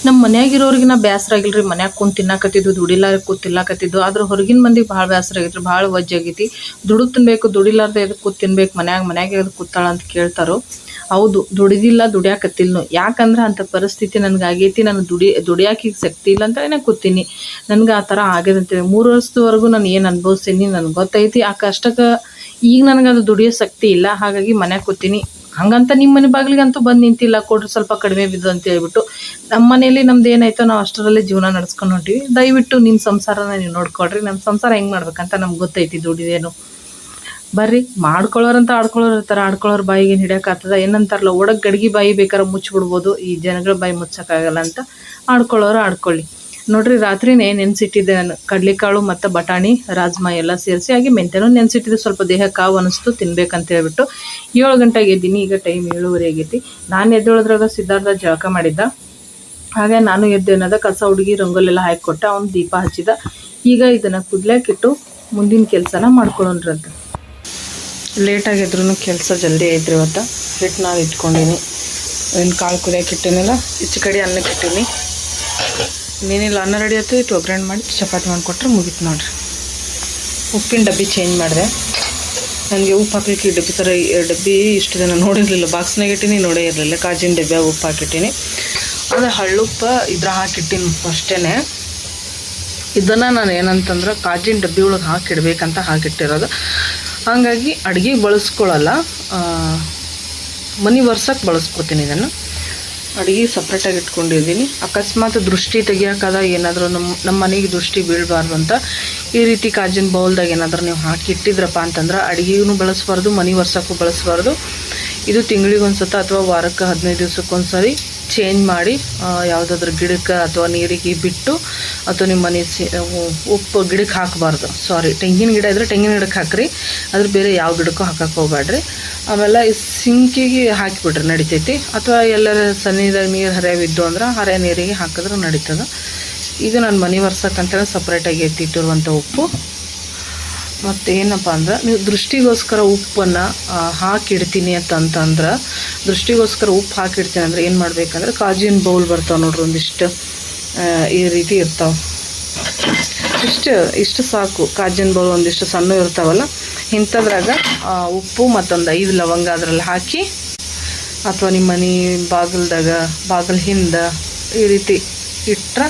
ನಮ್ಮ ಮನ್ಯಾಗಿರೋರಿಗೆ ನಾ ಬೇಸರ ಆಗಿಲ್ರಿ. ಮನ್ಯಾಗ ಕುಂತು ತಿನ್ನಾಕತ್ತಿದ್ದು, ದುಡಿಲಾರ ಕೂತ್ ತಿನ್ನಾಕತ್ತಿದ್ದು. ಆದ್ರೆ ಹೊರಗಿನ ಮಂದಿಗೆ ಭಾಳ ಬೇಸರ ಆಗೈತ್ರಿ, ಭಾಳ ವಜ್ಜಾಗೈತಿ. ದುಡಿದು ತಿನ್ಬೇಕು, ದುಡಿಲಾರ್ದೆ ಎದಕ್ಕೆ ಕೂತ್ ತಿನ್ಬೇಕು, ಮನ್ಯಾಗ ಎದಕ್ಕೆ ಕೂತಾಳ ಅಂತ ಕೇಳ್ತಾರೋ. ಹೌದು, ದುಡಿದಿಲ್ಲ, ದುಡಿಯಾಕತ್ತಿಲ್ನು. ಯಾಕಂದ್ರೆ ಅಂಥ ಪರಿಸ್ಥಿತಿ ನನಗಾಗೈತಿ. ನಾನು ದುಡಿಯಾಕೆ ಈಗ ಶಕ್ತಿ ಇಲ್ಲ ಅಂತಲೇ ಕೂತೀನಿ. ನನಗೆ ಆ ಥರ ಆಗ್ಯದಂತೇಳಿ 3 ವರ್ಷದವರೆಗೂ ನಾನು ಏನು ಅನುಭವಿಸ್ತೀನಿ ನನಗೆ ಗೊತ್ತೈತಿ. ಆ ಕಷ್ಟಕ್ಕೆ ಈಗ ನನಗೆ ಅದು ದುಡಿಯೋ ಶಕ್ತಿ ಇಲ್ಲ. ಹಾಗಾಗಿ ಮನ್ಯಾಗ ಕೂತೀನಿ. ಹಂಗಂತ ನಿಮ್ಮ ಮನೆ ಬಾಗಿಲಿಗಂತೂ ಬಂದು ನಿಂತಿಲ್ಲ, ಕೊಡ್ರಿ ಸ್ವಲ್ಪ ಕಡಿಮೆ ಬಿದ್ದು ಅಂತ ಹೇಳ್ಬಿಟ್ಟು. ನಮ್ಮ ಮನೇಲಿ ನಮ್ದು ಏನಾಯ್ತೋ ನಾವು ಅಷ್ಟರಲ್ಲೇ ಜೀವನ ನಡೆಸ್ಕೊಂಡು ಹೊಂಟೀವಿ. ದಯವಿಟ್ಟು ನಿಮ್ಮ ಸಂಸಾರನ ನೀವು ನೋಡ್ಕೊಳ್ರಿ. ನಮ್ಮ ಸಂಸಾರ ಹೆಂಗೆ ಮಾಡ್ಬೇಕಂತ ನಮ್ಗೆ ಗೊತ್ತೈತಿ, ದುಡಿದೇನು. ಬರ್ರಿ, ಮಾಡ್ಕೊಳ್ಳೋರಂತ ಆಡ್ಕೊಳ್ಳೋರು ಇರ್ತಾರೆ, ಆಡ್ಕೊಳ್ಳೋರು ಬಾಯಿಗೆ ಹಿಡಿಯೋಕ್ಕಾಗ್ತದ. ಏನಂತಾರಲ್ಲ, ಒಡಗೆ ಗಡ್ಗಿ ಬಾಯಿ ಬೇಕಾದ್ರೆ ಮುಚ್ಚಿಬಿಡ್ಬೋದು, ಈ ಜನಗಳ ಬಾಯಿ ಮುಚ್ಚೋಕ್ಕಾಗಲ್ಲ ಅಂತ. ಆಡ್ಕೊಳ್ಳೋರು ಆಡ್ಕೊಳ್ಳಿ. ನೋಡ್ರಿ, ರಾತ್ರಿನೇ ನೆನೆಸಿಟ್ಟಿದ್ದೆ ನಾನು ಕಡಲೆಕಾಳು ಮತ್ತು ಬಟಾಣಿ, ರಾಜ್ಮಾ ಎಲ್ಲ ಸೇರಿಸಿ. ಹಾಗೆ ಮೆಂತ್ಯನೂ ನೆನೆಸಿಟ್ಟಿದ್ದೆ, ಸ್ವಲ್ಪ ದೇಹಕ್ಕೆ ಕಾವು ಅನ್ನಿಸ್ತು ತಿನ್ಬೇಕಂತ ಹೇಳ್ಬಿಟ್ಟು. 7 ಗಂಟೆಗೆ ಎದ್ದೀನಿ, ಈಗ ಟೈಮ್ 7:30 ಆಗೈತಿ. ನಾನು ಎದ್ದೇಳೋದ್ರಾಗ ಸಿದ್ಧಾರ್ಥ ಜಳಕ ಮಾಡಿದ್ದ. ಹಾಗೆ ನಾನು ಎದ್ದೇನದ ಕಸ ಹುಡುಗಿ ರಂಗೋಲೆಲ್ಲ ಹಾಕಿಕೊಟ್ಟ, ಅವ್ನು ದೀಪ ಹಚ್ಚಿದ. ಈಗ ಇದನ್ನು ಕುದ್ಲಾಕಿಟ್ಟು ಮುಂದಿನ ಕೆಲಸನ ಮಾಡ್ಕೊಳ್ಳೋಣ್ರಂತ. ಲೇಟಾಗಿದ್ರೂ ಕೆಲಸ ಜಲ್ದಿ ಐತ್ರಿ ಇವತ್ತು. ಹಿಟ್ಟು ನಾನು ಇಟ್ಕೊಂಡೀನಿ, ಏನು ಕಾಳು ಕುದಿಯೋಕೆ ಇಟ್ಟೀನಲ್ಲ, ಈಚೆ ಕಡೆ ಅನ್ನಕ್ಕೆ ಇಟ್ಟೀನಿ. ಇನ್ನೇನಿಲ್ಲ, ಅನ್ನ ರೆಡಿ ಆಯ್ತು. ಇಟ್ಟು ಒಗ್ಗರಣೆ ಮಾಡಿ ಚಪಾತಿ ಮಾಡಿಕೊಟ್ರೆ ಮುಗೀತು ನೋಡ್ರಿ. ಉಪ್ಪಿನ ಡಬ್ಬಿ ಚೇಂಜ್ ಮಾಡಿದೆ. ನನಗೆ ಉಪ್ಪು ಹಾಕ್ಲಿಕ್ಕೆ ಈ ಡಬ್ಬಿ ಥರ ಡಬ್ಬಿ ಇಷ್ಟು ದಿನ ನೋಡಿರಲಿಲ್ಲ, ಬಾಕ್ಸ್ನಾಗ ಇಟ್ಟೀನಿ, ನೋಡೇ ಇರಲಿಲ್ಲ. ಕಾಜಿನ ಡಬ್ಬಿಯಾಗ ಉಪ್ಪು ಹಾಕಿಟ್ಟೀನಿ. ಅದು ಹಳ್ಳುಪ್ಪ ಇದ್ರ ಹಾಕಿಟ್ಟಿನಿ ಅಷ್ಟೇ. ಇದನ್ನು ನಾನು ಏನಂತಂದ್ರೆ ಕಾಜಿನ ಡಬ್ಬಿ ಒಳಗೆ ಹಾಕಿಡ್ಬೇಕಂತ ಹಾಕಿಟ್ಟಿರೋದು. ಹಾಗಾಗಿ ಅಡುಗೆಗೆ ಬಳಸ್ಕೊಳ್ಳಲ್ಲ, ಮನೆ ಒರ್ಸಕ್ಕೆ ಬಳಸ್ಕೊತೀನಿ. ಇದನ್ನು ಅಡುಗೆ ಸಪ್ರೇಟಾಗಿ ಇಟ್ಕೊಂಡಿದ್ದೀನಿ. ಅಕಸ್ಮಾತ್ ದೃಷ್ಟಿ ತೆಗಿಯೋಕ್ಕಾದ ಏನಾದರೂ ನಮ್ಮ ಮನೆಗೆ ದೃಷ್ಟಿ ಬೀಳಬಾರ್ದು ಅಂತ ಈ ರೀತಿ ಕಾಜಿನ ಬೌಲ್ದಾಗ ಏನಾದರೂ ನೀವು ಹಾಕಿ ಇಟ್ಟಿದ್ರಪ್ಪ ಅಂತಂದ್ರೆ ಅಡುಗೆಗೂ ಬಳಸಬಾರ್ದು, ಮನೆ ಒರ್ಸೋಕ್ಕೂ ಬಳಸಬಾರ್ದು. ಇದು ತಿಂಗಳಿಗೊಂದು ಸತ ಅಥವಾ ವಾರಕ್ಕೆ 15 ದಿವಸಕ್ಕೊಂದ್ಸರಿ ಚೇಂಜ್ ಮಾಡಿ ಯಾವುದಾದ್ರೂ ಗಿಡಕ್ಕೆ ಅಥವಾ ನೀರಿಗೆ ಬಿಟ್ಟು, ಅಥವಾ ನಿಮ್ಮ ಮನೆ ಉಪ್ಪು ಗಿಡಕ್ಕೆ ಹಾಕಬಾರ್ದು. ತೆಂಗಿನ ಗಿಡ ಇದ್ದರೆ ತೆಂಗಿನ ಗಿಡಕ್ಕೆ ಹಾಕಿರಿ, ಅದ್ರ ಬೇರೆ ಯಾವ ಗಿಡಕ್ಕೂ ಹಾಕಕ್ಕೆ ಹೋಗ್ಬೇಡ್ರಿ. ಆಮೇಲೆ ಸಿಂಕಿಗೆ ಹಾಕಿಬಿಟ್ರೆ ನಡಿತೈತಿ. ಅಥವಾ ಎಲ್ಲರ ಸನ್ನಿದಾಗ ನೀರು ಹರಿಯಾವಿದ್ದು ಅಂದ್ರೆ ಹರಿಯ ನೀರಿಗೆ ಹಾಕಿದ್ರೆ ನಡೀತದೆ. ಈಗ ನಾನು ಮನೆ ಒರ್ಸಕ್ಕಂತೇಳಿ ಸಪ್ರೇಟಾಗಿ ಎತ್ತಿಟ್ಟಿರುವಂಥ ಉಪ್ಪು. ಮತ್ತು ಏನಪ್ಪ ಅಂದ್ರೆ, ನೀವು ದೃಷ್ಟಿಗೋಸ್ಕರ ಉಪ್ಪನ್ನು ಹಾಕಿಡ್ತೀನಿ ಅಂತಂದ್ರೆ, ದೃಷ್ಟಿಗೋಸ್ಕರ ಉಪ್ಪು ಹಾಕಿಡ್ತೀನಿ ಅಂದರೆ ಏನು ಮಾಡಬೇಕಂದ್ರೆ, ಕಾಜಿನ ಬೌಲ್ ಬರ್ತಾವೆ ನೋಡ್ರಿ, ಒಂದಿಷ್ಟು ಈ ರೀತಿ ಇರ್ತಾವೆ. ಇಷ್ಟು ಸಾಕು. ಕಾಜಿನ ಬೌಲ್ ಒಂದಿಷ್ಟು ಸಣ್ಣ ಇರ್ತಾವಲ್ಲ, ಇಂಥದ್ರಾಗ ಉಪ್ಪು ಮತ್ತೊಂದು 5 ಲವಂಗ ಅದರಲ್ಲಿ ಹಾಕಿ, ಅಥವಾ ನಿಮ್ಮ ಮನೆ ಬಾಗಿಲ ಹಿಂದೆ ಈ ರೀತಿ ಇಟ್ಟರೆ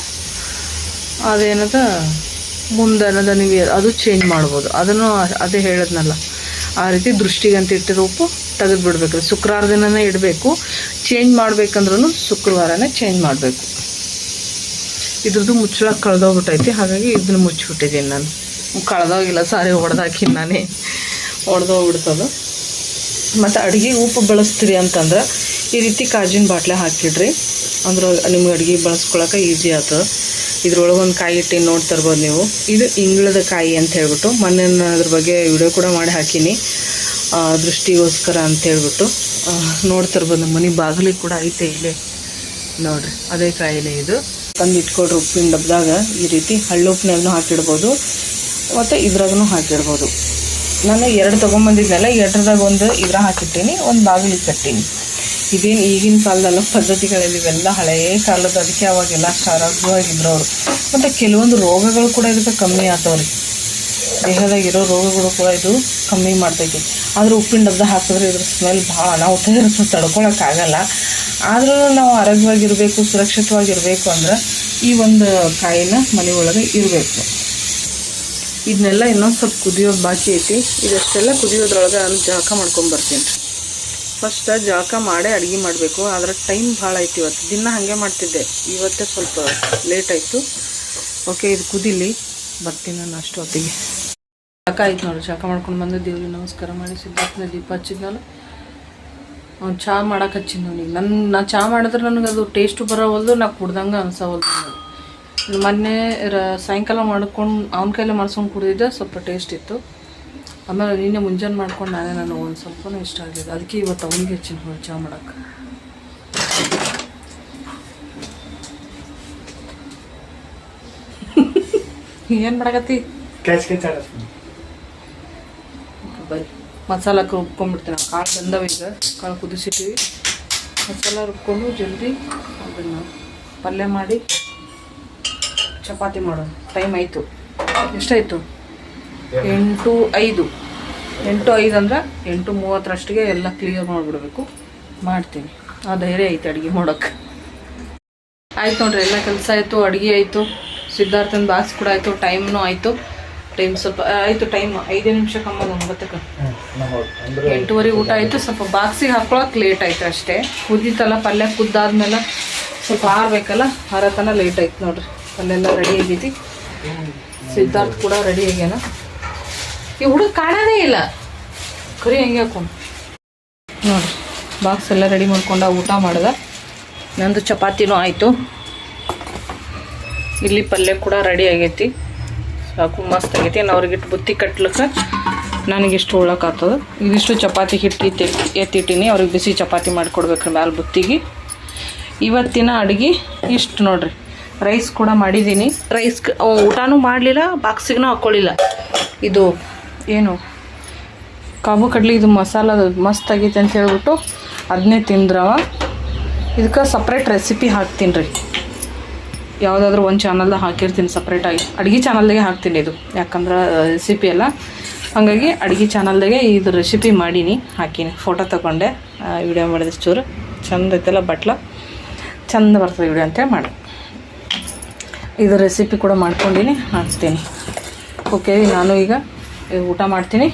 ಅದೇನದ ಮುಂದನದ ನೀವು ಅದು ಚೇಂಜ್ ಮಾಡ್ಬೋದು. ಅದನ್ನು ಅದೇ ಹೇಳಿದ್ನಲ್ಲ, ಆ ರೀತಿ ದೃಷ್ಟಿಗಂತ ಇಟ್ಟಿರೋ ಉಪ್ಪು ತೆಗೆದು ಬಿಡಬೇಕು. ಶುಕ್ರವಾರ ದಿನನೇ ಇಡಬೇಕು. ಚೇಂಜ್ ಮಾಡ್ಬೇಕಂದ್ರೂ ಶುಕ್ರವಾರನೇ ಚೇಂಜ್ ಮಾಡಬೇಕು. ಇದ್ರದ್ದು ಮುಚ್ಚಳ ಕಳೆದೋಗ್ಬಿಟ್ಟೈತಿ, ಹಾಗಾಗಿ ಇದನ್ನು ಮುಚ್ಚಿಬಿಟ್ಟಿದ್ದೀನಿ ನಾನು. ಕಳೆದೋಗಿಲ್ಲ, ಸಾರಿ ಹೊಡೆದಾಕಿ ನಾನೇ, ಹೊಡೆದೋಗ್ಬಿಡ್ತದೆ. ಮತ್ತು ಅಡುಗೆ ಉಪ್ಪು ಬಳಸ್ತೀರಿ ಅಂತಂದ್ರೆ ಈ ರೀತಿ ಕಾಜಿನ ಬಾಟ್ಲೆ ಹಾಕಿಡ್ರಿ, ಅಂದ್ರೆ ನಿಮ್ಗೆ ಅಡುಗೆ ಬಳಸ್ಕೊಳಕ್ಕೆ ಈಸಿ ಆಗ್ತದೆ. ಇದ್ರೊಳಗೆ ಒಂದು ಕಾಯಿ ಇಟ್ಟು ನೋಡ್ತಿರ್ಬೋದು ನೀವು. ಇದು ಇಂಗ್ಳದ ಕಾಯಿ ಅಂತ ಹೇಳ್ಬಿಟ್ಟು ಮೊನ್ನೆ ಅದ್ರ ಬಗ್ಗೆ ವಿಡಿಯೋ ಕೂಡ ಮಾಡಿ ಹಾಕೀನಿ, ದೃಷ್ಟಿಗೋಸ್ಕರ ಅಂತ ಹೇಳ್ಬಿಟ್ಟು. ನೋಡ್ತಿರ್ಬೋದು, ನಮ್ಮ ಮನೆ ಬಾಗಿಲಿಗೆ ಕೂಡ ಐತೆ ಇಲ್ಲೇ ನೋಡಿರಿ, ಅದೇ ಕಾಯಿಲೆ ಇದು. ತಂದು ಇಟ್ಕೊಡ್ರಿ ಉಪ್ಪಿನ ಡಬ್ಬದಾಗ. ಈ ರೀತಿ ಹಳ್ಳುಪ್ಪಿನಾಗೂ ಹಾಕಿಡ್ಬೋದು ಮತ್ತು ಇದ್ರಾಗೂ ಹಾಕಿಡ್ಬೋದು. ನಾನು 2 ತೊಗೊಂಬಂದಿದ್ದೆಲ್ಲ, 2ರದಾಗ ಒಂದು ಇದ್ರ ಹಾಕಿಟ್ಟೀನಿ, ಒಂದು ಬಾಗಿಲಿಗೆ ಕಟ್ಟೀನಿ. ಇದೇನು ಈಗಿನ ಕಾಲದಲ್ಲ ಪದ್ಧತಿಗಳಲ್ಲಿ, ಇವೆಲ್ಲ ಹಳೆಯ ಕಾಲದ. ಅದಕ್ಕೆ ಅವಾಗೆಲ್ಲ ಅಷ್ಟು ಆರೋಗ್ಯವಾಗಿದ್ರು ಅವರು. ಮತ್ತು ಕೆಲವೊಂದು ರೋಗಗಳು ಕೂಡ ಇದಕ್ಕೆ ಕಮ್ಮಿ ಆಗ್ತಾವ್ರಿ, ದೇಹದಾಗಿರೋ ರೋಗಗಳು ಕೂಡ ಇದು ಕಮ್ಮಿ ಮಾಡ್ತೈತಿ. ಆದ್ರೆ ಉಪ್ಪಿನ ಡಬ್ಬ ಹಾಕಿದ್ರೆ ಇದ್ರ ಸ್ಮೆಲ್ ಭಾಳ ಅನಾಹುತ ಇರುತ್ತೆ, ತಡ್ಕೊಳಕ್ಕಾಗಲ್ಲ. ಆದ್ರೂ ನಾವು ಆರೋಗ್ಯವಾಗಿರಬೇಕು, ಸುರಕ್ಷಿತವಾಗಿರಬೇಕು ಅಂದ್ರೆ ಈ ಒಂದು ಕಾಯಿನ ಮನೆ ಒಳಗೆ ಇರಬೇಕು. ಇದನ್ನೆಲ್ಲ ಇನ್ನೊಂದು ಸ್ವಲ್ಪ ಕುದಿಯೋದು ಬಾಕಿ ಐತಿ. ಇದಷ್ಟೆಲ್ಲ ಕುದಿಯೋದ್ರೊಳಗೆ ನಾನು ಜಳಕ ಮಾಡ್ಕೊಂಬರ್ತೀನಿ ರೀ. ಫಸ್ಟ್ ಜಳಕ ಮಾಡೇ ಅಡುಗೆ ಮಾಡಬೇಕು, ಆದರೆ ಟೈಮ್ ಭಾಳ ಐತಿ ಇವತ್ತು. ದಿನ ಹಾಗೆ ಮಾಡ್ತಿದ್ದೆ, ಇವತ್ತೇ ಸ್ವಲ್ಪ ಲೇಟ್ ಆಯಿತು. ಓಕೆ, ಇದು ಕುದಿಲಿ, ಬರ್ತೀನಿ ನಾನು ಅಷ್ಟೊತ್ತಿಗೆ. ಜಳಕ ಆಯ್ತು ನೋಡಿ, ಜಳಕ ಮಾಡ್ಕೊಂಡು ಬಂದು ದೇವ್ರಿಗೆ ನಮಸ್ಕಾರ ಮಾಡಿ ಸಿದ್ಧಾರ್ಥನ ದೀಪ ಹಚ್ಚಿದ್ನಲ್ಲ, ಅವ್ನು ಚಹಾ ಮಾಡಕ್ಕೆ ಹಚ್ಚಿದ್ ಅವನಿಗೆ. ನಾ ಚಹಾ ಮಾಡಿದ್ರೆ ನನಗೆ ಅದು ಟೇಸ್ಟು ಬರೋವಲ್ದು, ನಾ ಕುಡ್ದಂಗೆ ಅನ್ಸವಲ್ದು. ಮೊನ್ನೆ ಸಾಯಂಕಾಲ ಮಾಡ್ಕೊಂಡು ಅವನ ಕೈಲೇ ಮಾಡ್ಸ್ಕೊಂಡು ಕುಡಿದಿದ್ದೆ, ಸ್ವಲ್ಪ ಟೇಸ್ಟ್ ಇತ್ತು. ಆಮೇಲೆ ನಿನ್ನೆ ಮುಂಜಾನೆ ಮಾಡ್ಕೊಂಡು ನನಗೆ ಒಂದು ಸ್ವಲ್ಪನೂ ಇಷ್ಟ ಆಗಿದೆ, ಅದಕ್ಕೆ ಇವತ್ತು ಅವನಿಗೆ ಹೆಚ್ಚಿನ ನೋಡಿ ಚಹಾ ಮಾಡೋಕ್ಕೆ. ಏನು ಮಾಡಕತ್ತಿ? ಬರೀ ಮಸಾಲಕ್ಕೆ ರುಬ್ಕೊಂಡ್ಬಿಡ್ತೀನಿ. ಕಾಳು ಬಂದವ, ಈಗ ಕಾಳು ಕುದಿಸಿಟ್ಟಿವಿ. ಮಸಾಲ ರುಬ್ಕೊಂಡು ಜಲ್ದಿ ಅದನ್ನು ಪಲ್ಯ ಮಾಡಿ ಚಪಾತಿ ಮಾಡೋಣ. ಟೈಮ್ ಆಯಿತು, ಎಷ್ಟಾಯಿತು? 8:05. 8:05 ಅಂದ್ರೆ 8:30 ಎಲ್ಲ ಕ್ಲಿಯರ್ ಮಾಡಿಬಿಡ್ಬೇಕು. ಮಾಡ್ತೀನಿ, ಆ ಧೈರ್ಯ ಐತೆ ಅಡುಗೆ ಮಾಡೋಕ್ಕೆ. ಆಯ್ತು ನೋಡ್ರಿ, ಎಲ್ಲ ಕೆಲಸ ಆಯಿತು, ಅಡುಗೆ ಆಯಿತು, ಸಿದ್ಧಾರ್ಥನ ಬಾಕ್ಸ್ ಕೂಡ ಆಯಿತು, ಟೈಮ್ನೂ ಆಯಿತು. ಟೈಮ್ ಸ್ವಲ್ಪ ಆಯಿತು, ಟೈಮ್ 5 ನಿಮಿಷ ಕಮ್ಮ 9ಕ್ಕೆ. 8:30 ಊಟ ಆಯಿತು. ಸ್ವಲ್ಪ ಬಾಕ್ಸಿಗೆ ಹಾಕ್ಕೊಳಕ್ಕೆ ಲೇಟ್ ಆಯಿತು ಅಷ್ಟೇ. ಕುದೀತಲ್ಲ ಪಲ್ಯ, ಕುದ್ದಾದ್ಮೇಲೆ ಸ್ವಲ್ಪ ಆರಬೇಕಲ್ಲ, ಆರತನ ಲೇಟ್ ಆಯ್ತು ನೋಡ್ರಿ. ಪಲ್ಲೆಲ್ಲ ರೆಡಿ ಆಗೈತಿ. ಸಿದ್ಧಾರ್ಥ ಕೂಡ ರೆಡಿ ಆಗ್ಯಾನ. ಈ ಹುಡುಗ ಕಾಣೋದೇ ಇಲ್ಲ, ಕರಿ ಹೆಂಗೆ ಹಾಕೊಂಡು ನೋಡ್ರಿ. ಬಾಕ್ಸ್ ಎಲ್ಲ ರೆಡಿ ಮಾಡ್ಕೊಂಡ ಊಟ ಮಾಡ್ದೆ. ನಂದು ಚಪಾತಿನೂ ಆಯಿತು. ಇಲ್ಲಿ ಪಲ್ಯ ಕೂಡ ರೆಡಿ ಆಗೈತಿ. ಸಾಕು, ಮಸ್ತ್ ಆಗೈತಿ. ನಾನು ಅವ್ರಿಗಿಟ್ಟು ಬುತ್ತಿ ಕಟ್ಲಿಕ್ಕೆ ನನಗಿಷ್ಟು ಉಳ್ಳಕ್ಕಾಗ್ತದೆ. ಇದಿಷ್ಟು ಚಪಾತಿ ಹಿಟ್ಟು ಎತ್ತಿಟ್ಟಿನಿ. ಅವ್ರಿಗೆ ಬಿಸಿ ಚಪಾತಿ ಮಾಡಿಕೊಡ್ಬೇಕ್ರಿ ಮ್ಯಾಲೆ ಬುತ್ತಿಗೆ. ಇವತ್ತಿನ ಅಡುಗೆ ಇಷ್ಟು ನೋಡ್ರಿ. ರೈಸ್ ಕೂಡ ಮಾಡಿದ್ದೀನಿ. ರೈಸ್ ಊಟನೂ ಮಾಡಲಿಲ್ಲ, ಬಾಕ್ಸಿಗೂ ಹಾಕ್ಕೊಳ್ಳಿಲ್ಲ. ಇದು ಏನು ಕಾಬು ಕಡ್ಲಿ, ಇದು ಮಸಾಲ ಮಸ್ತ್ ಆಗೈತೆ ಅಂತ ಹೇಳ್ಬಿಟ್ಟು ಅದನ್ನೇ ತಿಂದ್ರವ. ಇದಕ್ಕೆ ಸಪ್ರೇಟ್ ರೆಸಿಪಿ ಹಾಕ್ತೀನಿ ರೀ. ಯಾವುದಾದ್ರೂ ಒಂದು ಚಾನಲ್ದಾಗ ಹಾಕಿರ್ತೀನಿ ಸಪ್ರೇಟಾಗಿ. ಅಡುಗೆ ಚಾನಲ್ದಾಗೆ ಹಾಕ್ತೀನಿ ಇದು, ಯಾಕಂದ್ರೆ ರೆಸಿಪಿ ಎಲ್ಲ. ಹಾಗಾಗಿ ಅಡುಗೆ ಚಾನಲ್ದಾಗೆ ಇದು ರೆಸಿಪಿ ಮಾಡೀನಿ, ಹಾಕೀನಿ. ಫೋಟೋ ತೊಗೊಂಡೆ, ವಿಡಿಯೋ ಮಾಡಿದ ಚೂರು ಚಂದ ಐತೆಲ್ಲ, ಬಟ್ಲ ಚಂದ ಬರ್ತದೆ ವಿಡಿಯೋ ಅಂತೇಳಿ ಮಾಡಿ ಇದು ರೆಸಿಪಿ ಕೂಡ ಮಾಡ್ಕೊಂಡೀನಿ, ಹಾಕ್ತೀನಿ. ಓಕೆ, ನಾನು ಈಗ ಊಟ ಮಾಡ್ತೀನಿ.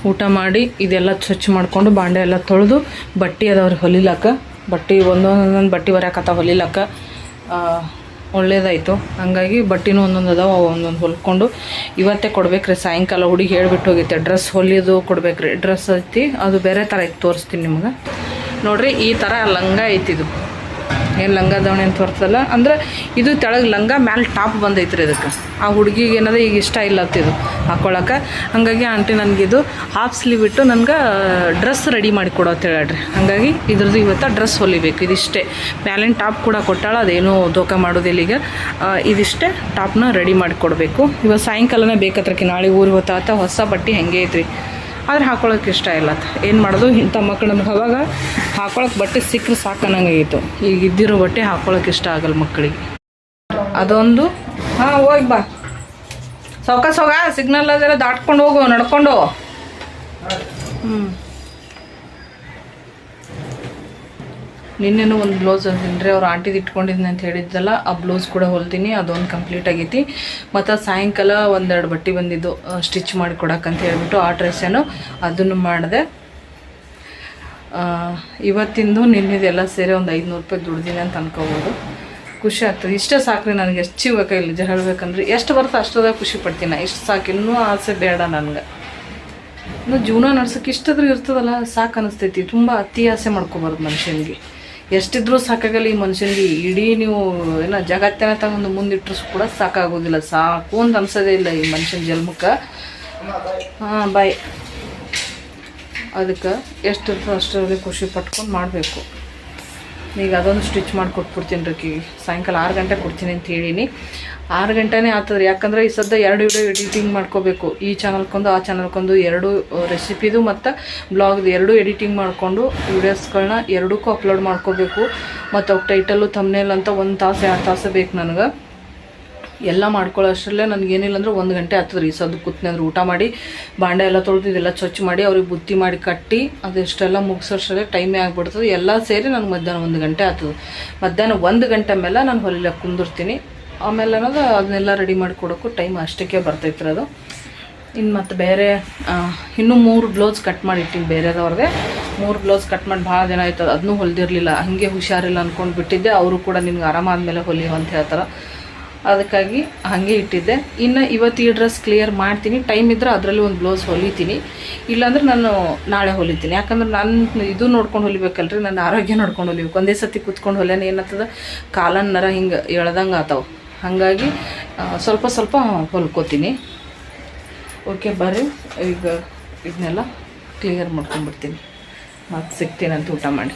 ಊಟ ಮಾಡಿ ಇದೆಲ್ಲ ಸ್ವಚ್ಛ ಮಾಡಿಕೊಂಡು ಬಾಂಡೆ ಎಲ್ಲ ತೊಳೆದು ಬಟ್ಟೆ ಅದಾವ್ರಿ ಹೊಲಿಲಕ್ಕ. ಬಟ್ಟೆ ಒಂದೊಂದೊಂದು ಬಟ್ಟೆ ಹೊರ್ಯಾಕತ್ತ ಹೊಲಿಲಕ್ಕ. ಒಳ್ಳೇದಾಯಿತು. ಹಂಗಾಗಿ ಬಟ್ಟೆನೂ ಒಂದೊಂದು ಅದಾವ, ಒಂದೊಂದು ಹೊಲ್ಕೊಂಡು ಇವತ್ತೇ ಕೊಡ್ಬೇಕ್ರಿ. ಸಾಯಂಕಾಲ ಹುಡುಗಿ ಹೇಳ್ಬಿಟ್ಟು ಹೋಗೈತೆ ಡ್ರೆಸ್ ಹೊಲಿಯೋದು ಕೊಡ್ಬೇಕ್ರಿ. ಡ್ರೆಸ್ ಐತಿ, ಅದು ಬೇರೆ ಥರ ಐತಿ, ತೋರಿಸ್ತೀನಿ ನಿಮ್ಗೆ. ನೋಡಿರಿ, ಈ ಥರ ಲಂಗ ಐತಿದು. ಏನು ಲಂಗ ದಾವಣಿ ಅಂತ ಬರ್ತಲ್ಲ, ಅಂದ್ರೆ ಇದು ತೆಳಗೆ ಲಂಗ, ಮ್ಯಾಲೆ ಟಾಪ್ ಬಂದೈತ್ರಿ ಇದಕ್ಕೆ. ಆ ಹುಡುಗಿಗೆ ಏನದ ಈಗ ಇಷ್ಟ ಇಲ್ಲ ಇದು ಹಾಕ್ಕೊಳಕ್ಕೆ. ಹಾಗಾಗಿ ಆಂಟಿ ನನಗಿದು ಹಾಫ್ ಸ್ಲೀವ್ ಇಟ್ಟು ನನಗೆ ಡ್ರೆಸ್ ರೆಡಿ ಮಾಡಿ ಕೊಡೋ ಅಂತ ಹೇಳ್ರಿ. ಹಾಗಾಗಿ ಇದ್ರದ್ದು ಇವತ್ತು ಡ್ರೆಸ್ ಹೊಲಿಬೇಕು. ಇದಿಷ್ಟೇ, ಮ್ಯಾಲಿನ ಟಾಪ್ ಕೂಡ ಕೊಟ್ಟಾಳ, ಅದೇನೂ ದೋಖ ಮಾಡೋದಿಲ್ಲ. ಈಗ ಇದಿಷ್ಟೇ ಟಾಪ್ನ ರೆಡಿ ಮಾಡಿ ಕೊಡಬೇಕು. ಇವತ್ತು ಸಾಯಂಕಾಲನೇ ಬೇಕತ್ರಕ್ಕೆ. ನಾಳೆ ಊರಿಗೆ ಹೊತ್ತಾತ. ಹೊಸ ಬಟ್ಟೆ ಹೆಂಗೆ ಐತ್ರಿ, ಆದ್ರೆ ಹಾಕ್ಕೊಳಕ್ಕೆ ಇಷ್ಟ ಇಲ್ಲ. ಏನು ಮಾಡೋದು, ಇಂಥ ಮಕ್ಕಳು ನಮ್ಗೆ ಅವಾಗ ಹಾಕ್ಕೊಳಕ್ಕೆ ಬಟ್ಟೆ ಸಿಕ್ಕರೆ ಸಾಕನ್ನಂಗಾಗಿತ್ತು. ಈಗ ಇದ್ದಿರೋ ಬಟ್ಟೆ ಹಾಕ್ಕೊಳಕ್ಕೆ ಇಷ್ಟ ಆಗಲ್ಲ ಮಕ್ಕಳಿಗೆ. ಅದೊಂದು. ಹಾಂ, ಹೋಗಿ ಬಾ, ಸಾವ್ಕಾಸ ಹೋಗ. ಸಿಗ್ನಲ್ ಅದೆಲ್ಲ ದಾಟ್ಕೊಂಡು ಹೋಗು, ನಡ್ಕೊಂಡು. ನಿನ್ನೆನೂ ಒಂದು ಬ್ಲೌಸ್ ಹೊಲ್ತೀನಿ. ಅವ್ರು ಆಂಟಿದು ಇಟ್ಕೊಂಡಿದ್ದೀನಿ ಅಂತ ಹೇಳಿದ್ದಲ್ಲ, ಆ ಬ್ಲೌಸ್ ಕೂಡ ಹೊಲ್ತೀನಿ. ಅದೊಂದು ಕಂಪ್ಲೀಟ್ ಆಗೈತಿ. ಮತ್ತು ಸಾಯಂಕಾಲ 1-2 ಬಟ್ಟೆ ಬಂದಿದ್ದು ಸ್ಟಿಚ್ ಮಾಡಿ ಕೊಡೋಕ್ಕಂತ ಹೇಳ್ಬಿಟ್ಟು ಆ ಡ್ರೆಸ್ಸನ್ನು ಅದನ್ನು ಮಾಡಿದೆ. ಇವತ್ತಿಂದು ನಿನ್ನೆದೆಲ್ಲ ಸೇರಿ ಒಂದು 500 ರೂಪಾಯಿ ದುಡ್ದಿನಿ ಅಂತ ಅನ್ಕೋಬೋದು. ಖುಷಿ ಆಗ್ತದೆ. ಇಷ್ಟೇ ಸಾಕ್ರಿ ನನಗೆ. ಎಷ್ಟು ಸಿಗಬೇಕಿಲ್ಲ ನಿಜ ಹೇಳ್ಬೇಕಂದ್ರೆ. ಎಷ್ಟು ಬರುತ್ತೆ ಅಷ್ಟದ ಖುಷಿ ಪಡ್ತೀನಿ. ಇಷ್ಟು ಸಾಕು, ಇನ್ನೂ ಆಸೆ ಬೇಡ ನನಗೆ. ಇನ್ನು ಜೀವನ ನಡ್ಸೋಕೆ ಇಷ್ಟಾದ್ರೂ ಇರ್ತದಲ್ಲ, ಸಾಕು ಅನಿಸ್ತೈತಿ. ತುಂಬ ಅತಿ ಆಸೆ ಮಾಡ್ಕೊಬಾರ್ದು ಮನುಷ್ಯನಿಗೆ. ಎಷ್ಟಿದ್ರೂ ಸಾಕಾಗಲ್ಲ ಈ ಮನುಷ್ಯನಿಗೆ. ಇಡೀ ನೀವು ಏನೋ ಜಗತ್ತಿನ ತಗೊಂಡು ಮುಂದಿಟ್ಟರು ಕೂಡ ಸಾಕಾಗೋದಿಲ್ಲ. ಸಾಕು ಅಂತ ಅನ್ಸೋದೇ ಇಲ್ಲ ಈ ಮನುಷ್ಯನ ಜನ್ಮಕ್ಕೆ. ಹಾಂ, ಬಾಯ್. ಅದಕ್ಕೆ ಎಷ್ಟಿರ್ತೋ ಅಷ್ಟರಲ್ಲಿ ಖುಷಿ ಪಟ್ಕೊಂಡು ಮಾಡಬೇಕು. ಈಗ ಅದೊಂದು ಸ್ಟಿಚ್ ಮಾಡಿ ಕೊಟ್ಬಿಡ್ತೀನಿ ರೀ. ಸಾಯಂಕಾಲ 6 ಗಂಟೆ ಕೊಡ್ತೀನಿ ಅಂತ ಹೇಳೀನಿ. 6 ಗಂಟೆನೇ ಆಗ್ತದೆ. ಯಾಕಂದರೆ ಈ ಸದ್ಯ 2 ವಿಡಿಯೋ ಎಡಿಟಿಂಗ್ ಮಾಡ್ಕೋಬೇಕು. ಈ ಚಾನಲ್ಕೊಂದು ಆ ಚಾನಲ್ಕೊಂದು 2 ರೆಸಿಪಿದು ಮತ್ತು ಬ್ಲಾಗ್ದು 2 ಎಡಿಟಿಂಗ್ ಮಾಡಿಕೊಂಡು ವೀಡಿಯೋಸ್ಗಳನ್ನ 2ಕ್ಕೂ ಅಪ್ಲೋಡ್ ಮಾಡ್ಕೋಬೇಕು. ಮತ್ತು ಅವ್ಕೆ ಟೈಟಲ್ಲು ಥಂಬ್ನೇಲ್ ಅಂತ 1 ತಾಸು 2 ತಾಸು ಬೇಕು ನನಗೆ. ಎಲ್ಲ ಮಾಡ್ಕೊಳ್ಳೋ ಅಷ್ಟರಲ್ಲೇ ನನಗೇನಿಲ್ಲ ಅಂದ್ರೆ 1 ಗಂಟೆ ಆಗ್ತದೆ ರೀ. ಸದ್ದು ಕೂತ್ನೆ ಅಂದ್ರೆ ಊಟ ಮಾಡಿ ಬಾಂಡೆ ಎಲ್ಲ ತೊಳೆದು ಇದೆಲ್ಲ ಸ್ವಚ್ಛ ಮಾಡಿ ಅವ್ರಿಗೆ ಬುತ್ತಿ ಮಾಡಿ ಕಟ್ಟಿ ಅದೆಷ್ಟೆಲ್ಲ ಮುಗಿಸೋಷ್ಟರಲ್ಲೇ ಟೈಮೇ ಆಗಿಬಿಡ್ತದೆ. ಎಲ್ಲ ಸೇರಿ ನನಗೆ ಮಧ್ಯಾಹ್ನ 1 ಗಂಟೆ ಆಗ್ತದೆ. ಮಧ್ಯಾಹ್ನ 1 ಗಂಟೆ ಮೇಲೆ ನಾನು ಹೊಲಿಲಕ್ಕೆ ಕುಂದಿರ್ತೀನಿ. ಆಮೇಲೆ ಅನ್ನೋದು ಅದನ್ನೆಲ್ಲ ರೆಡಿ ಮಾಡಿ ಕೊಡೋಕ್ಕೂ ಟೈಮ್ ಅಷ್ಟಕ್ಕೆ ಬರ್ತೈತ್ರಿ ಅದು. ಇನ್ನು ಮತ್ತು ಬೇರೆ ಇನ್ನೂ 3 ಬ್ಲೌಸ್ ಕಟ್ ಮಾಡಿಟ್ಟಿನಿ ಬೇರೆದವ್ರದ್ದೇ. 3 ಬ್ಲೌಸ್ ಕಟ್ ಮಾಡಿ ಭಾಳ ದಿನ ಆಯ್ತದೆ. ಅದನ್ನೂ ಹೊಲಿದಿರಲಿಲ್ಲ, ಹಾಗೆ ಹುಷಾರಿಲ್ಲ ಅಂದ್ಕೊಂಡು ಬಿಟ್ಟಿದ್ದೆ. ಅವರು ಕೂಡ ನಿಮ್ಗೆ ಆರಾಮಾದ್ಮೇಲೆ ಹೊಲಿಯೋ ಅಂತ ಹೇಳ್ತಾರೆ. ಅದಕ್ಕಾಗಿ ಹಾಗೆ ಇಟ್ಟಿದ್ದೆ. ಇನ್ನು ಇವತ್ತು ಈ ಡ್ರೆಸ್ ಕ್ಲಿಯರ್ ಮಾಡ್ತೀನಿ. ಟೈಮ್ ಇದ್ದರೆ ಅದರಲ್ಲಿ ಒಂದು ಬ್ಲೌಸ್ ಹೊಲಿತೀನಿ. ಇಲ್ಲಾಂದ್ರೆ ನಾನು ನಾಳೆ ಹೊಲಿತೀನಿ. ಯಾಕಂದ್ರೆ ನಾನು ಇದು ನೋಡ್ಕೊಂಡು ಹೊಲಿಬೇಕಲ್ರಿ, ನನ್ನ ಆರೋಗ್ಯ ನೋಡ್ಕೊಂಡು ಹೊಲಿಬೇಕು. ಒಂದೇ ಸತಿ ಕೂತ್ಕೊಂಡು ಹೊಲಿಯೋಣ ಏನಾಗ್ತದೆ, ಕಾಲನ್ನ ನರ ಹಿಂಗೆ ಎಳ್ದಂಗೆ ಆತಾವೆ. ಹಾಗಾಗಿ ಸ್ವಲ್ಪ ಸ್ವಲ್ಪ ಹೊಲ್ಕೋತೀನಿ. ಓಕೆ, ಬರ್ರಿ ಈಗ ಇದನ್ನೆಲ್ಲ ಕ್ಲಿಯರ್ ಮಾಡ್ಕೊಂಡ್ಬಿಡ್ತೀನಿ. ಮತ್ತೆ ಸಿಗ್ತೀನಿ ಅಂತ ಊಟ ಮಾಡಿ.